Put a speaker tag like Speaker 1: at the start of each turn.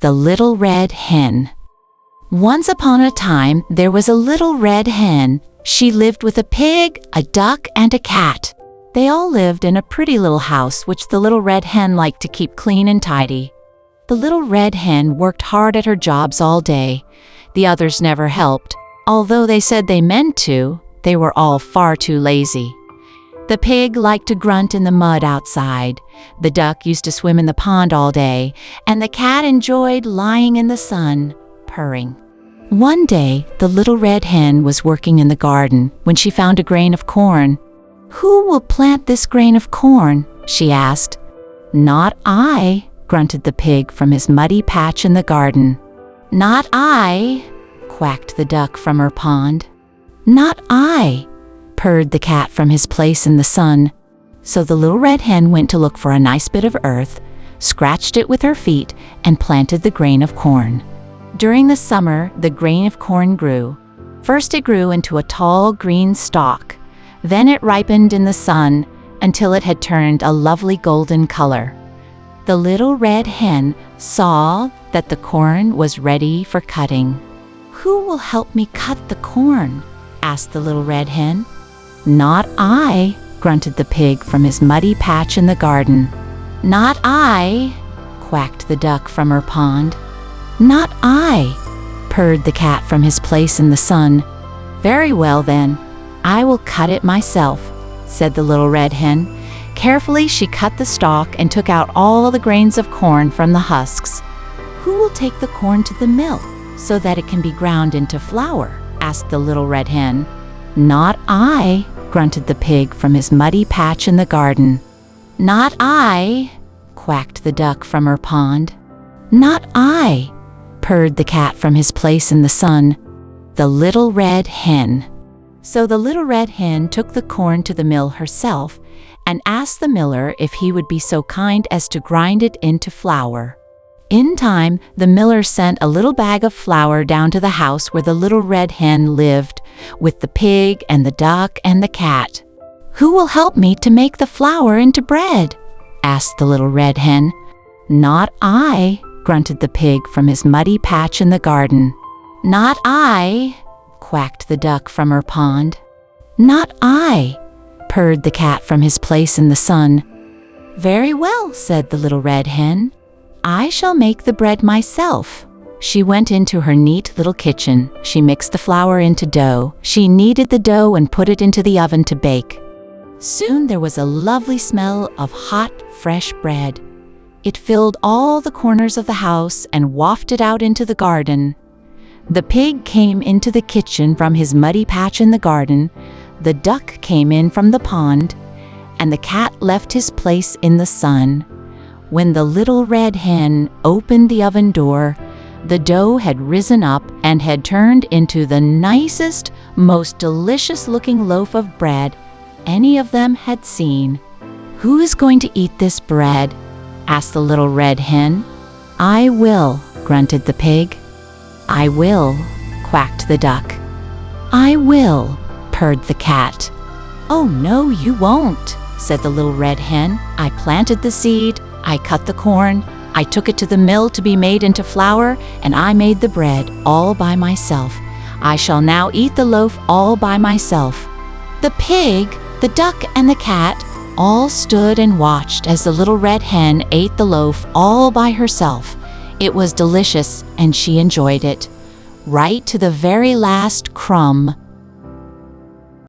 Speaker 1: The Little Red Hen. Once upon a time, there was a little red hen. She lived with a pig, a duck, and a cat. They all lived in a pretty little house which the little red hen liked to keep clean and tidy. The little red hen worked hard at her jobs all day. The others never helped. Although they said they meant to, they were all far too lazy. The pig liked to grunt in the mud outside. The duck used to swim in the pond all day, and the cat enjoyed lying in the sun, purring. One day, the little red hen was working in the garden when she found a grain of corn. "Who will plant this grain of corn?" she asked. "Not I," grunted the pig from his muddy patch in the garden. "Not I," quacked the duck from her pond. "Not I," purred the cat from his place in the sun. So the little red hen went to look for a nice bit of earth, scratched it with her feet, and planted the grain of corn. During the summer, the grain of corn grew. First it grew into a tall green stalk. Then it ripened in the sun until it had turned a lovely golden color. The little red hen saw that the corn was ready for cutting. "Who will help me cut the corn?" asked the little red hen. "Not I," grunted the pig from his muddy patch in the garden. "Not I," quacked the duck from her pond. "Not I," purred the cat from his place in the sun. "Very well then, I will cut it myself," said the little red hen. Carefully she cut the stalk and took out all the grains of corn from the husks. "Who will take the corn to the mill so that it can be ground into flour?" asked the little red hen. "Not I," grunted the pig from his muddy patch in the garden. "Not I," quacked the duck from her pond. "Not I," purred the cat from his place in the sun. The Little Red Hen. So the little red hen took the corn to the mill herself and asked the miller if he would be so kind as to grind it into flour. In time, the miller sent a little bag of flour down to the house where the little red hen lived, with the pig and the duck and the cat. "Who will help me to make the flour into bread?" asked the little red hen. "Not I," grunted the pig from his muddy patch in the garden. "Not I," quacked the duck from her pond. "Not I," purred the cat from his place in the sun. "Very well," said the little red hen. "I shall make the bread myself." She went into her neat little kitchen. She mixed the flour into dough. She kneaded the dough and put it into the oven to bake. Soon there was a lovely smell of hot, fresh bread. It filled all the corners of the house and wafted out into the garden. The pig came into the kitchen from his muddy patch in the garden. The duck came in from the pond, and the cat left his place in the sun. When the little red hen opened the oven door, the dough had risen up and had turned into the nicest, most delicious-looking loaf of bread any of them had seen. "Who is going to eat this bread?" asked the little red hen. "I will," grunted the pig. "I will," quacked the duck. "I will," purred the cat. "Oh, no, you won't," said the little red hen. "I planted the seed, I cut the corn, I took it to the mill to be made into flour, and I made the bread all by myself. I shall now eat the loaf all by myself." The pig, the duck, and the cat all stood and watched as the little red hen ate the loaf all by herself. It was delicious, and she enjoyed it, right to the very last crumb.